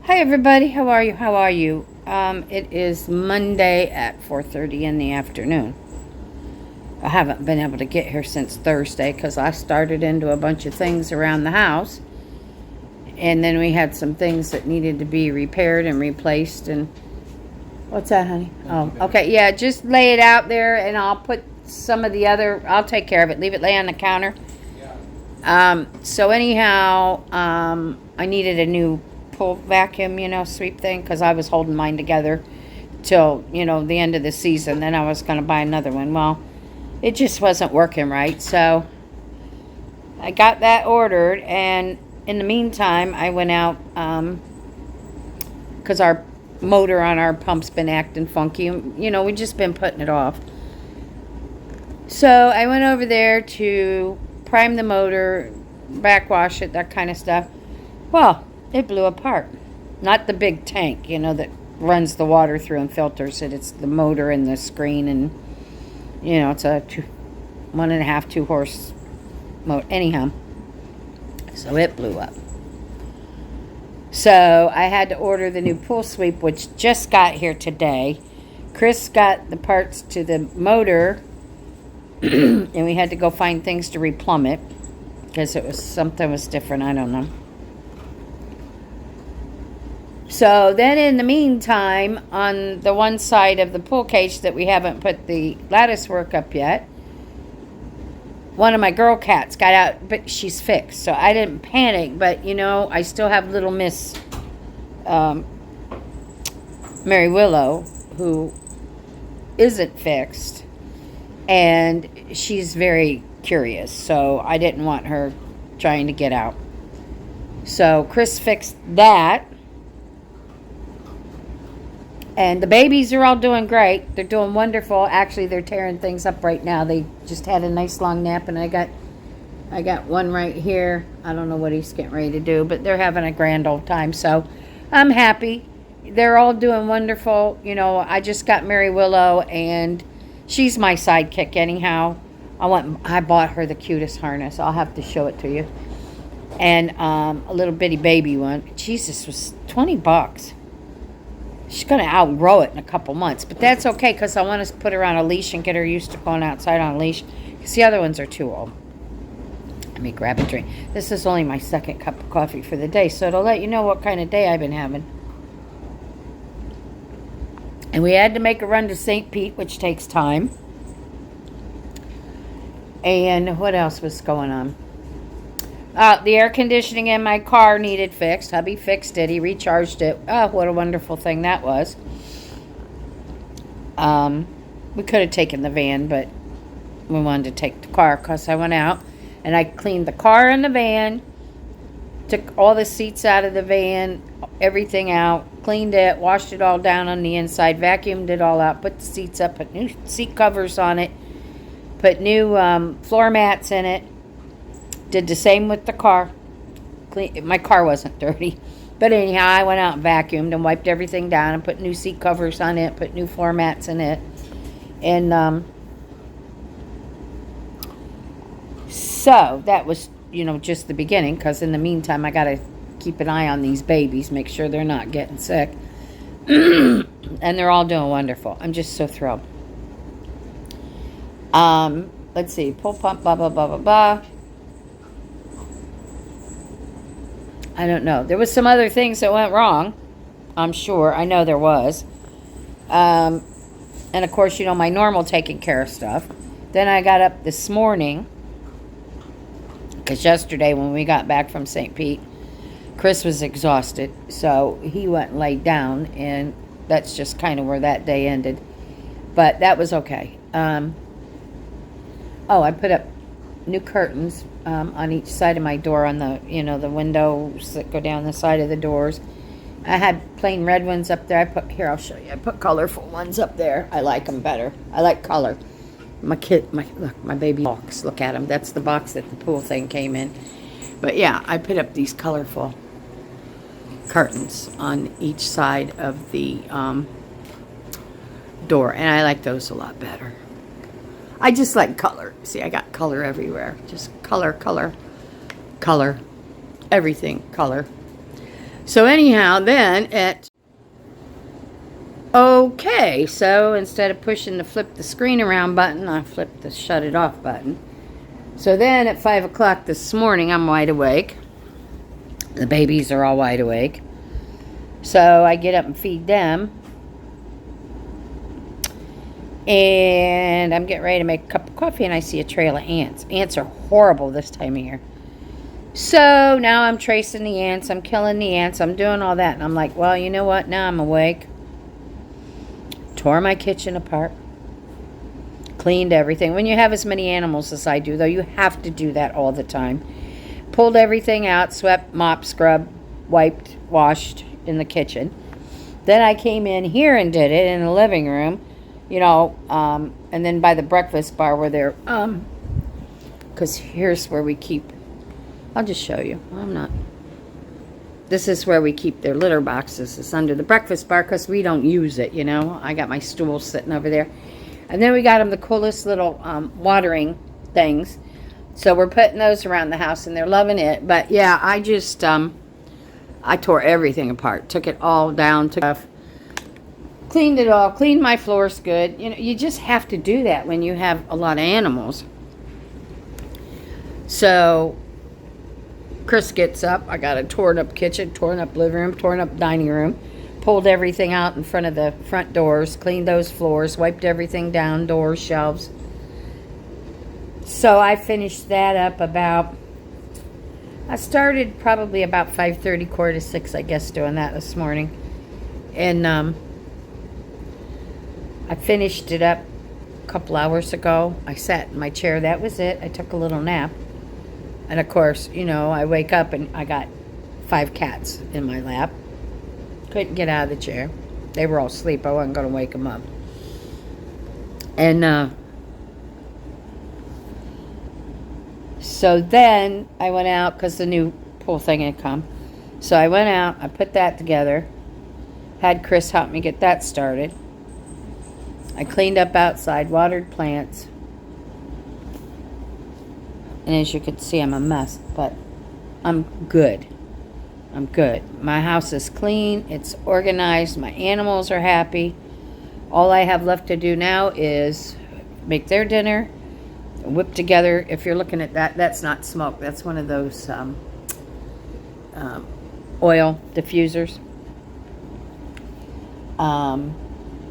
Hi everybody, how are you? How are you? It is Monday at 4:30 in the afternoon. I haven't been able to get here since Thursday because I started into a bunch of things around the house. And then we had some things that needed to be repaired and replaced. And what's that, honey? Oh, okay. Yeah, just lay it out there and I'll put some of the other, I'll take care of it. Leave it lay on the counter. So anyhow, I needed a new pull vacuum, sweep thing, because I was holding mine together till, the end of the season. Then I was going to buy another one. Well, it just wasn't working right. So I got that ordered, and in the meantime, I went out, because our motor on our pump's been acting funky. We've just been putting it off. So I went over there to prime the motor, backwash it, that kind of stuff. Well, it blew apart. Not the big tank, that runs the water through and filters it. It's the motor and the screen, and, it's a 1.5, 2 horse motor. Anyhow, so it blew up. So I had to order the new pool sweep, which just got here today. Chris got the parts to the motor, and we had to go find things to replumb it because something was different. I don't know. So then in the meantime, on the one side of the pool cage that we haven't put the lattice work up yet, one of my girl cats got out, but she's fixed. So I didn't panic, but I still have little Miss Mary Willow, who isn't fixed, and she's very curious. So I didn't want her trying to get out. So Chris fixed that. And the babies are all doing great. They're doing wonderful. Actually, they're tearing things up right now. They just had a nice long nap, and I got one right here. I don't know what he's getting ready to do, but they're having a grand old time. So I'm happy. They're all doing wonderful. I just got Mary Willow, and she's my sidekick anyhow. I bought her the cutest harness. I'll have to show it to you. And a little bitty baby one. Jesus, was $20. She's going to outgrow it in a couple months. But that's okay, because I want to put her on a leash and get her used to going outside on a leash. Because the other ones are too old. Let me grab a drink. This is only my second cup of coffee for the day, so it'll let you know what kind of day I've been having. And we had to make a run to St. Pete, which takes time. And what else was going on? The air conditioning in my car needed fixed. Hubby fixed it. He recharged it. Oh, what a wonderful thing that was. We could have taken the van, but we wanted to take the car because I went out and I cleaned the car and the van, took all the seats out of the van, everything out, cleaned it, washed it all down on the inside, vacuumed it all out, put the seats up, put new seat covers on it, put new floor mats in it. Did the same with the car. My car wasn't dirty. But anyhow, I went out and vacuumed and wiped everything down and put new seat covers on it, put new floor mats in it. And so that was, just the beginning, because in the meantime, I got to keep an eye on these babies, make sure they're not getting sick. And they're all doing wonderful. I'm just so thrilled. Let's see. Pull pump, blah, blah, blah, blah, blah. I don't know. There was some other things that went wrong. I'm sure. I know there was. And of course, my normal taking care of stuff. Then I got up this morning, because yesterday when we got back from St. Pete, Chris was exhausted. So he went and laid down, and that's just kind of where that day ended. But that was okay. I put up new curtains on each side of my door, on the the windows that go down the side of the doors. I had plain red ones up there. I'll show you. I put colorful ones up there. I like them better. I like color. My baby box. Look at him. That's the box that the pool thing came in. But yeah, I put up these colorful curtains on each side of the door, and I like those a lot better. I just like color. See, I got color everywhere. Just color, color, color. Everything, color. So anyhow, then okay, so instead of pushing the flip the screen around button, I flipped the shut it off button. So then at 5 o'clock this morning, I'm wide awake. The babies are all wide awake. So I get up and feed them. And I'm getting ready to make a cup of coffee, and I see a trail of ants. Ants are horrible this time of year. So now I'm tracing the ants. I'm killing the ants. I'm doing all that. And I'm like, well, you know what? Now I'm awake. Tore my kitchen apart. Cleaned everything. When you have as many animals as I do, though, you have to do that all the time. Pulled everything out. Swept, mopped, scrubbed, wiped, washed in the kitchen. Then I came in here and did it in the living room. You know, and then by the breakfast bar where they're, because here's where we keep, I'll just show you. This is where we keep their litter boxes. It's under the breakfast bar because we don't use it, you know. I got my stool sitting over there. And then we got them the coolest little watering things. So we're putting those around the house and they're loving it. But yeah, I just, I tore everything apart. Took it all down, cleaned it all, cleaned my floors good. You know, you just have to do that when you have a lot of animals. So Chris gets up. I got a torn up kitchen, torn up living room, torn up dining room. Pulled everything out in front of the front doors, cleaned those floors, wiped everything down, doors, shelves. So I finished that up I started probably about 5:30, 5:45, I guess, doing that this morning. And I finished it up a couple hours ago. I sat in my chair. That was it. I took a little nap. And, of course, you know, I wake up and I got 5 cats in my lap. Couldn't get out of the chair. They were all asleep. I wasn't going to wake them up. And so then I went out because the new pool thing had come. So I went out. I put that together. Had Chris help me get that started. I cleaned up outside, watered plants. And as you can see, I'm a mess, but I'm good. I'm good. My house is clean. It's organized. My animals are happy. All I have left to do now is make their dinner, whip together. If you're looking at that, that's not smoke. That's one of those oil diffusers.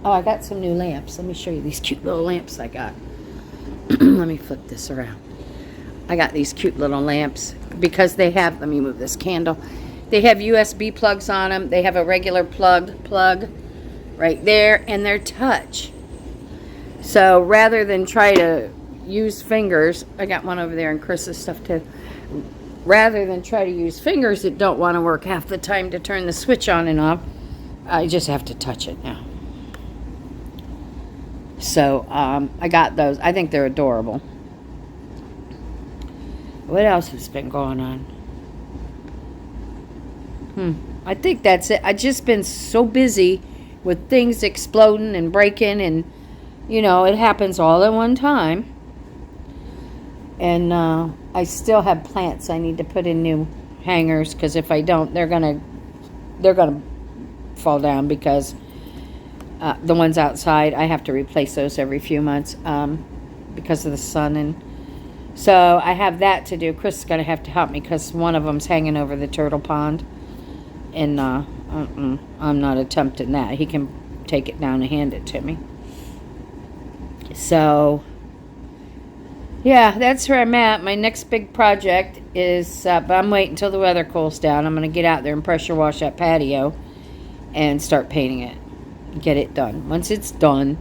Oh, I got some new lamps. Let me show you these cute little lamps I got. Let me flip this around. I got these cute little lamps because they have, let me move this candle. They have USB plugs on them. They have a regular plug right there, and they're touch. So rather than try to use fingers, I got one over there in Chris's stuff too. Rather than try to use fingers that don't want to work half the time to turn the switch on and off, I just have to touch it now. So I got those. I think they're adorable. What else has been going on? I think that's it. I've just been so busy with things exploding and breaking, and you know, it happens all at one time. And I still have plants I need to put in new hangers, because if I don't, they're gonna fall down, because the ones outside, I have to replace those every few months because of the sun. And so I have that to do. Chris is going to have to help me because one of them's hanging over the turtle pond. And I'm not attempting that. He can take it down and hand it to me. So, yeah, that's where I'm at. My next big project is, but I'm waiting until the weather cools down. I'm going to get out there and pressure wash that patio and start painting it. Get it done. Once it's done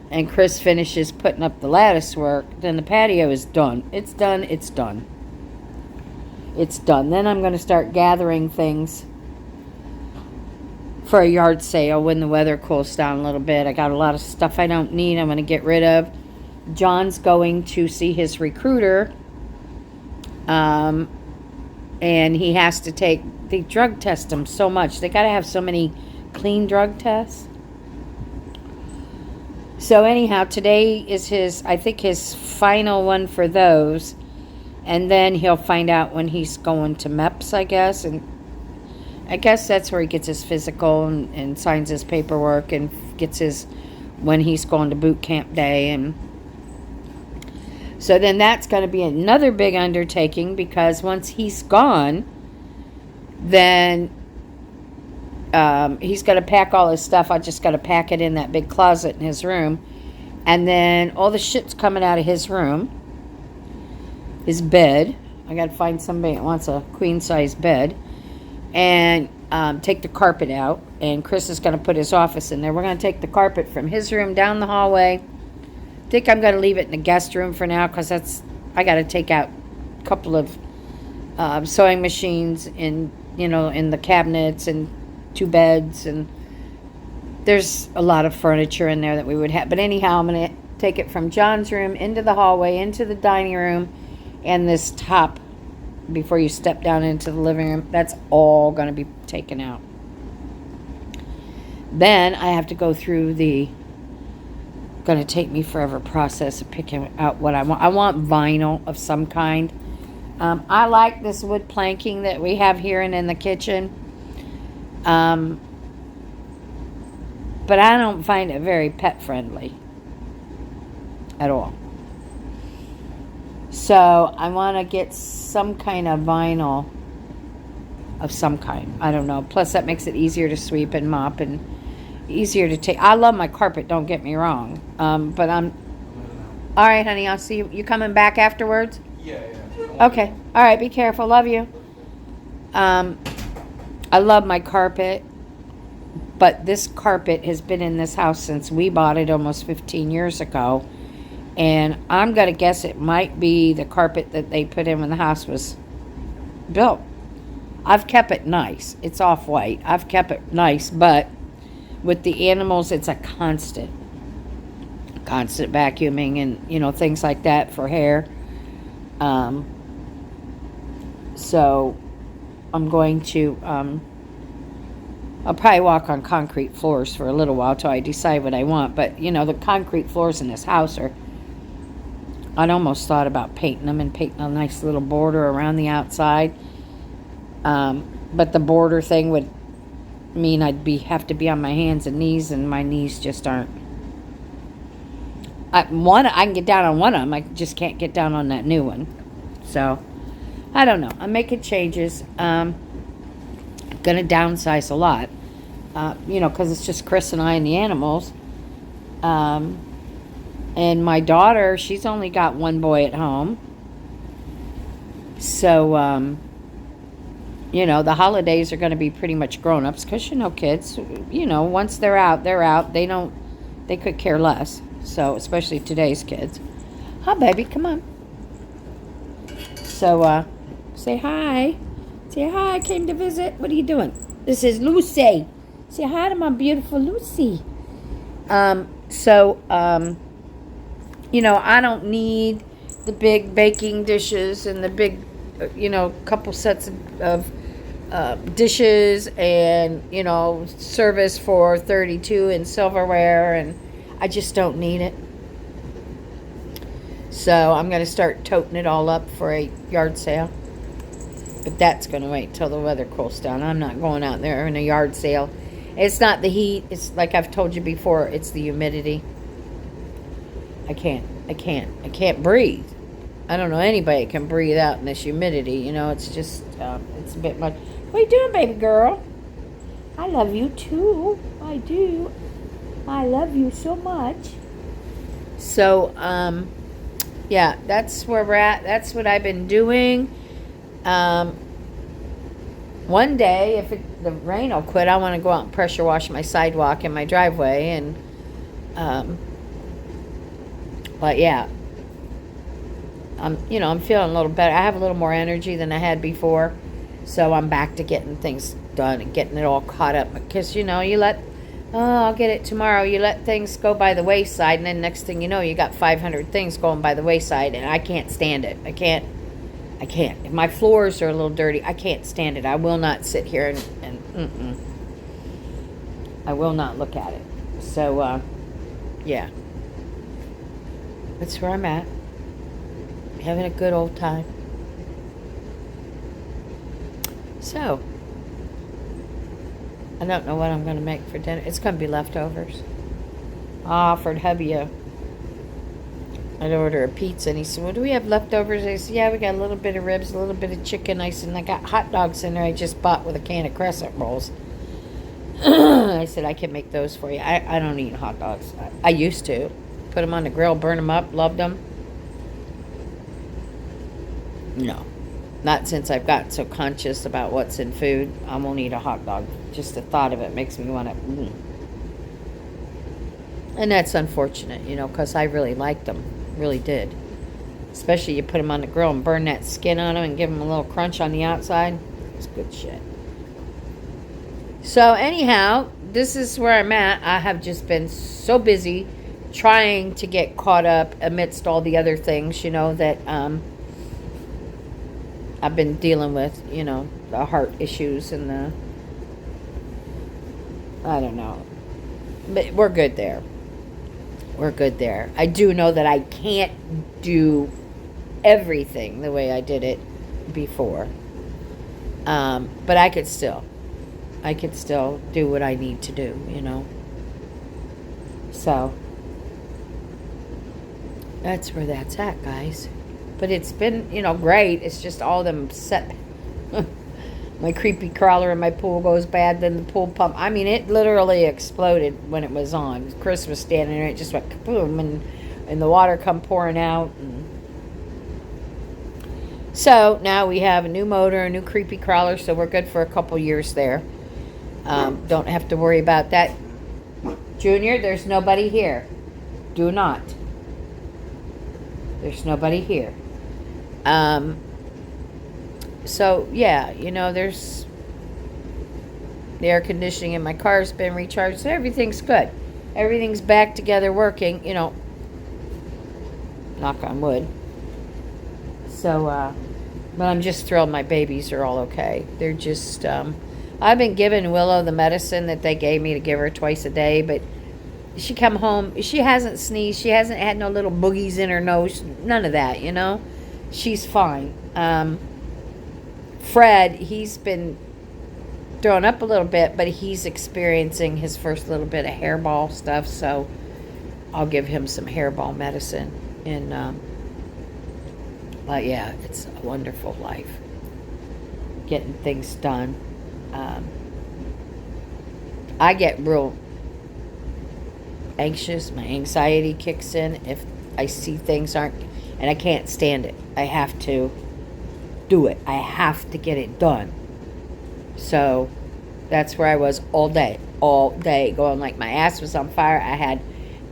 and Chris finishes putting up the lattice work, then the patio is done. It's done. It's done. It's done. Then I'm going to start gathering things for a yard sale when the weather cools down a little bit. I got a lot of stuff I don't need. I'm going to get rid of. John's going to see his recruiter, and he has to they drug test him so much. They got to have so many clean drug tests. So anyhow, today is his final one for those. And then he'll find out when he's going to MEPS, I guess. And I guess that's where he gets his physical and signs his paperwork and gets his, when he's going to boot camp day. And so then that's going to be another big undertaking, because once he's gone, then he's got to pack all his stuff. I just got to pack it in that big closet in his room. And then all the shit's coming out of his room. His bed. I got to find somebody that wants a queen-size bed. And take the carpet out. And Chris is going to put his office in there. We're going to take the carpet from his room down the hallway. I think I'm going to leave it in the guest room for now, because I got to take out a couple of sewing machines in the cabinets, and 2 beds, and there's a lot of furniture in there that we would have. But anyhow, I'm going to take it from John's room into the hallway, into the dining room, and this top before you step down into the living room. That's all going to be taken out. Then I have to go through going to take me forever process of picking out what I want. I want vinyl of some kind. I like this wood planking that we have here and in the kitchen. But I don't find it very pet friendly at all. So I want to get some kind of vinyl of some kind. I don't know. Plus that makes it easier to sweep and mop and easier to take. I love my carpet, don't get me wrong. But I'm... All right, honey, I'll see you. You coming back afterwards? Yeah. Okay. All right, be careful. Love you. I love my carpet. But this carpet has been in this house since we bought it almost 15 years ago. And I'm going to guess it might be the carpet that they put in when the house was built. I've kept it nice. It's off-white. I've kept it nice, but with the animals, it's a constant vacuuming and, things like that for hair. So I'm going to, I'll probably walk on concrete floors for a little while till I decide what I want. But, the concrete floors in this house I'd almost thought about painting them and painting a nice little border around the outside. But the border thing would mean I'd have to be on my hands and knees, and my knees just aren't. I can get down on one of them. I just can't get down on that new one. So, I don't know. I'm making changes. Going to downsize a lot. Because it's just Chris and I and the animals. And my daughter, she's only got one boy at home. So, the holidays are going to be pretty much grown-ups. Because, kids, once they're out, they're out. They could care less. So, especially today's kids. Hi, baby, come on. So, say hi. Say hi, I came to visit. What are you doing? This is Lucy. Say hi to my beautiful Lucy. I don't need the big baking dishes and the big, couple sets of dishes and, service for 32 and silverware, and I just don't need it. So I'm going to start toting it all up for a yard sale. But that's going to wait till the weather cools down. I'm not going out there in a yard sale. It's not the heat. It's like I've told you before. It's the humidity. I can't breathe. I don't know anybody that can breathe out in this humidity. It's just, it's a bit much. What are you doing, baby girl? I love you too. I do. I love you so much. So, yeah, that's where we're at. That's what I've been doing. One day, if the rain will quit, I want to go out and pressure wash my sidewalk in my driveway. And, but yeah, I'm feeling a little better. I have a little more energy than I had before. So I'm back to getting things done and getting it all caught up. Because, I'll get it tomorrow. You let things go by the wayside, and then next thing you know, you got 500 things going by the wayside, and I can't stand it. I can't. If my floors are a little dirty, I can't stand it. I will not sit here and I will not look at it. So, yeah. That's where I'm at. Having a good old time. So, I don't know what I'm going to make for dinner. It's going to be leftovers. I offered hubby I'd order a pizza, and he said, well, do we have leftovers? I said, yeah, we got a little bit of ribs, a little bit of chicken. I said, and I got hot dogs in there I just bought with a can of crescent rolls. I said, I can make those for you. I don't eat hot dogs. I used to. Put them on the grill, burn them up, loved them. No. Not since I've gotten so conscious about what's in food. I won't eat a hot dog. Just the thought of it makes me want to. And that's unfortunate, because I really liked them. Really did. Especially you put them on the grill and burn that skin on them and give them a little crunch on the outside. It's good shit. So anyhow, this is where I'm at. I have just been so busy trying to get caught up amidst all the other things, that I've been dealing with, the heart issues and I don't know. But we're good there. We're good there. I do know that I can't do everything the way I did it before. But I could still do what I need to do, So, that's where that's at, guys. But it's been, great. It's just all them set. My creepy crawler in my pool goes bad, then the pool pump. I mean, it literally exploded when it was on. Chris was standing there, it just went kaboom, and the water come pouring out. And so now we have a new motor, a new creepy crawler, so we're good for a couple years there. Don't have to worry about that. Junior, there's nobody here. Do not. There's nobody here. So, yeah, there's the air conditioning in my car's been recharged, so everything's good. Everything's back together working, knock on wood. So, but I'm just thrilled my babies are all okay. They're just, I've been giving Willow the medicine that they gave me to give her twice a day, but she come home, she hasn't sneezed, she hasn't had no little boogies in her nose, none of that, She's fine. Fred, he's been thrown up a little bit, but he's experiencing his first little bit of hairball stuff, so I'll give him some hairball medicine. And, but yeah, it's a wonderful life. Getting things done. I get real anxious. My anxiety kicks in if I see things aren't, and I can't stand it. I have to do it. I have to get it done. So that's where I was all day, going like my ass was on fire. I had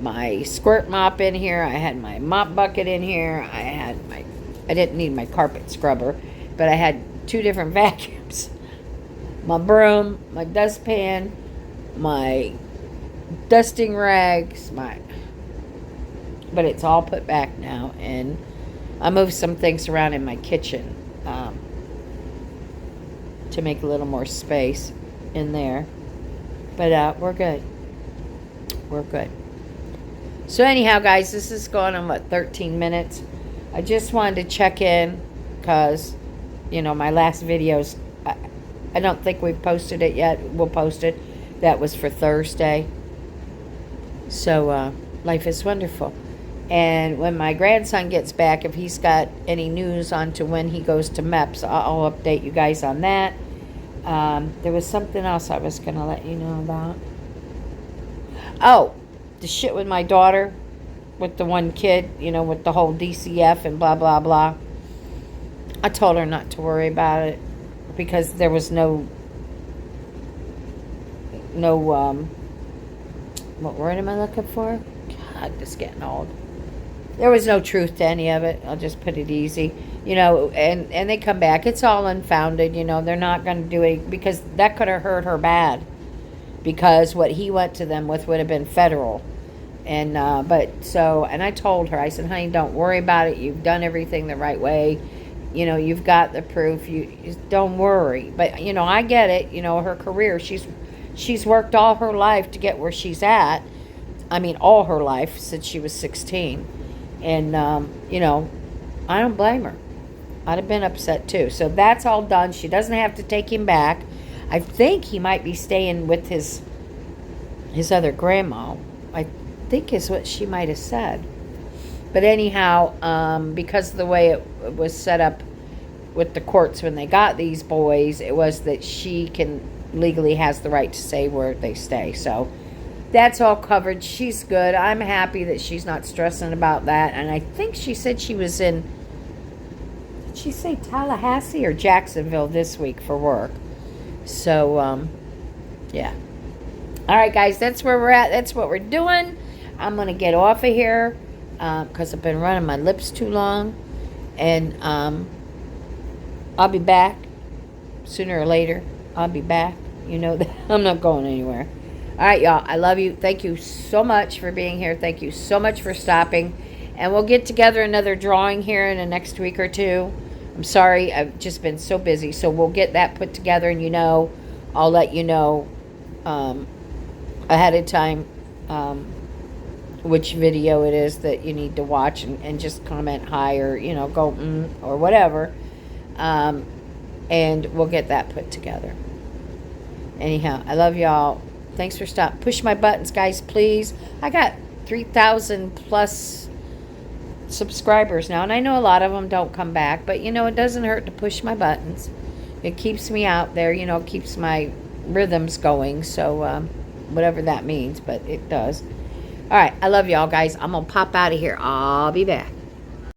my squirt mop in here. I had my mop bucket in here. I didn't need my carpet scrubber, but I had 2 different vacuums. My broom, my dustpan, my dusting rags, but it's all put back now, and I moved some things around in my kitchen to make a little more space in there. But we're good. We're good. So anyhow, guys, this is going on, 13 minutes. I just wanted to check in because, my last videos, I don't think we've posted it yet. We'll post it. That was for Thursday. So life is wonderful. And when my grandson gets back, if he's got any news on to when he goes to MEPS, I'll update you guys on that. There was something else I was going to let you know about. Oh, the shit with my daughter, with the one kid, with the whole DCF and blah, blah, blah. I told her not to worry about it because there was no, what word am I looking for? God, this is getting old. There was no truth to any of it. I'll just put it easy. And they come back. It's all unfounded. They're not going to do it because that could have hurt her bad. Because what he went to them with would have been federal. And, and I told her, I said, honey, don't worry about it. You've done everything the right way. You've got the proof. You don't worry. But, I get it. Her career, she's worked all her life to get where she's at. I mean, all her life since she was 16. And, I don't blame her. I'd have been upset too. So that's all done. She doesn't have to take him back. I think he might be staying with his other grandma. I think is what she might have said. But anyhow, because of the way it was set up with the courts when they got these boys, it was that she legally has the right to say where they stay. So that's all covered. She's good. I'm happy that she's not stressing about that. And I think she said she was in, did she say Tallahassee or Jacksonville this week for work? So, yeah. All right, guys, that's where we're at. That's what we're doing. I'm going to get off of here because I've been running my lips too long. And I'll be back sooner or later. I'll be back. You know that. I'm not going anywhere. All right, y'all. I love you. Thank you so much for being here. Thank you so much for stopping. And we'll get together another drawing here in the next week or two. I'm sorry. I've just been so busy. So we'll get that put together. And, I'll let you know ahead of time which video it is that you need to watch, and just comment hi or go or whatever, and we'll get that put together. Anyhow, I love y'all. Thanks for stopping. Push my buttons, guys, please. I got 3,000 plus subscribers now, and I know a lot of them don't come back, but it doesn't hurt to push my buttons. It keeps me out there, it keeps my rhythms going. So whatever that means, but it does. All right, I love y'all, guys. I'm going to pop out of here. I'll be back.